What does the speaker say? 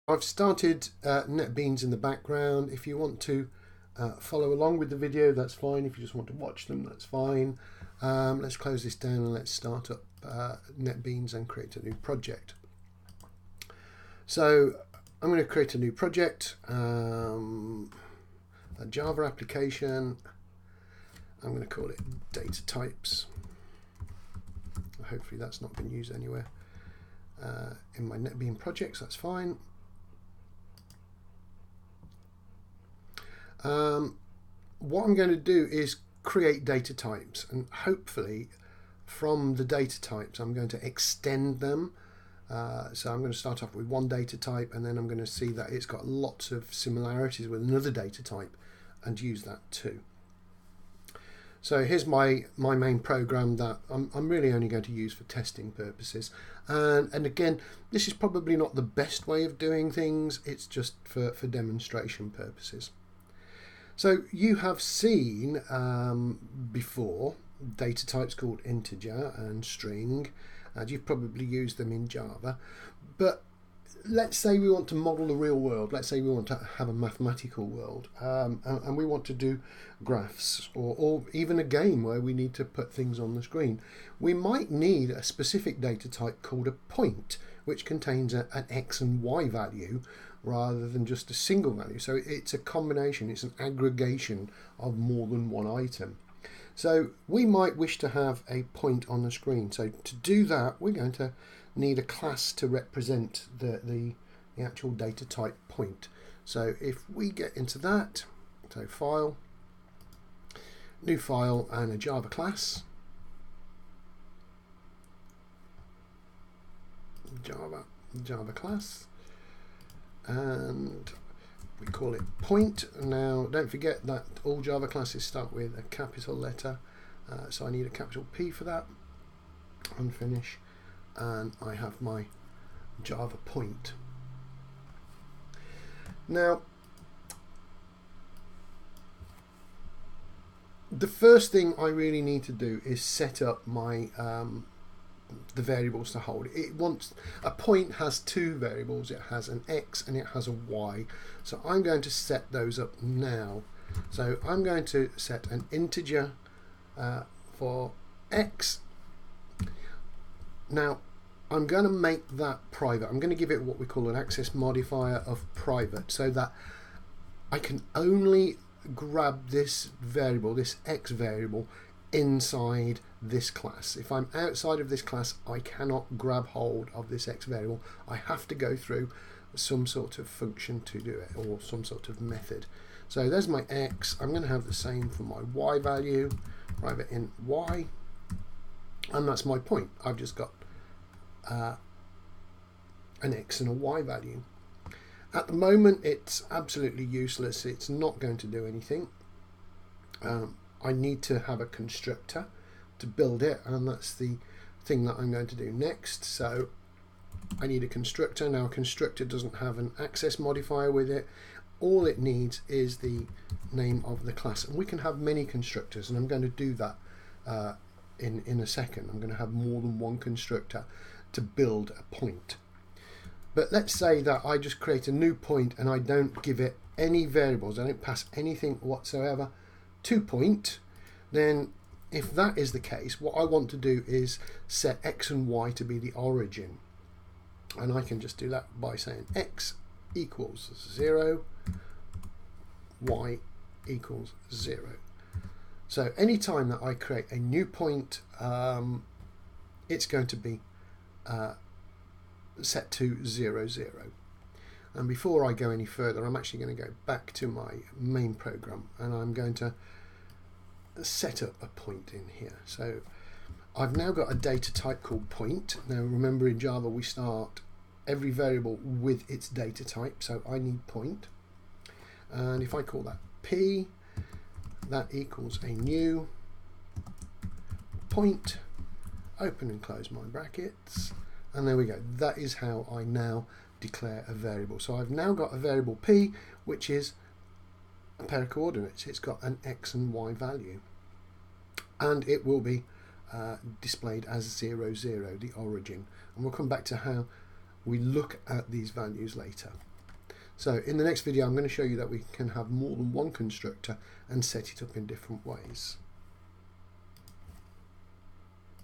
I've started NetBeans in the background. If you want to follow along with the video, that's fine. If you just want to watch them, that's fine. Let's close this down and let's start up NetBeans and create a new project. So I'm going to create a new project, a Java application. I'm going to call it data types. Hopefully that's not been used anywhere in my NetBeans projects. That's fine. What I'm going to do is create data types, and hopefully from the data types I'm going to extend them. So I'm going to start off with one data type, and then I'm going to see that it's got lots of similarities with another data type and use that too. So here's my main program that I'm really only going to use for testing purposes. And again, this is probably not the best way of doing things. It's just for demonstration purposes. So you have seen before data types called integer and string, and you've probably used them in Java. But let's say we want to model the real world. Let's say we want to have a mathematical world, and we want to do graphs or even a game where we need to put things on the screen. We might need a specific data type called a point, which contains an x and y value rather than just a single value. So it's a combination, it's an aggregation of more than one item. So we might wish to have a point on the screen. So to do that, we're going to need a class to represent the actual data type point. So if we get into that, so file, new file, and a Java class, Java class, and we call it point. Now don't forget that all Java classes start with a capital letter, so I need a capital P for that. Unfinish, and I have my Java point. Now the first thing I really need to do is set up my the variables to hold. It wants a point has two variables. It has an x and it has a y. So I'm going to set those up now. So I'm going to set an integer for x. Now I'm going to make that private. I'm going to give it what we call an access modifier of private, so that I can only grab this variable, this x variable, inside this class. If I'm outside of this class, I cannot grab hold of this x variable. I have to go through some sort of function to do it, or some sort of method. So there's my x. I'm going to have the same for my y value, private int y, and that's my point. I've just got an x and a y value. At the moment it's absolutely useless. It's not going to do anything. I need to have a constructor to build it, and that's the thing that I'm going to do next. So I need a constructor. Now a constructor doesn't have an access modifier with it. All it needs is the name of the class, and we can have many constructors, and I'm going to do that in a second. I'm going to have more than one constructor to build a point. But let's say that I just create a new point and I don't give it any variables. I don't pass anything whatsoever to point. Then if that is the case, what I want to do is set x and y to be the origin, and I can just do that by saying x equals 0, y equals 0. So anytime that I create a new point, it's going to be set to 0, 0. And before I go any further, I'm actually going to go back to my main program, and I'm going to set up a point in here. So I've now got a data type called point. Now remember, in Java we start every variable with its data type, so I need point. And if I call that p, that equals a new point, open and close my brackets, and there we go. That is how I now declare a variable. So I've now got a variable p, which is a pair of coordinates. It's got an x and y value, and it will be displayed as 0, 0, the origin. And we'll come back to how we look at these values later. So in the next video I'm going to show you that we can have more than one constructor and set it up in different ways.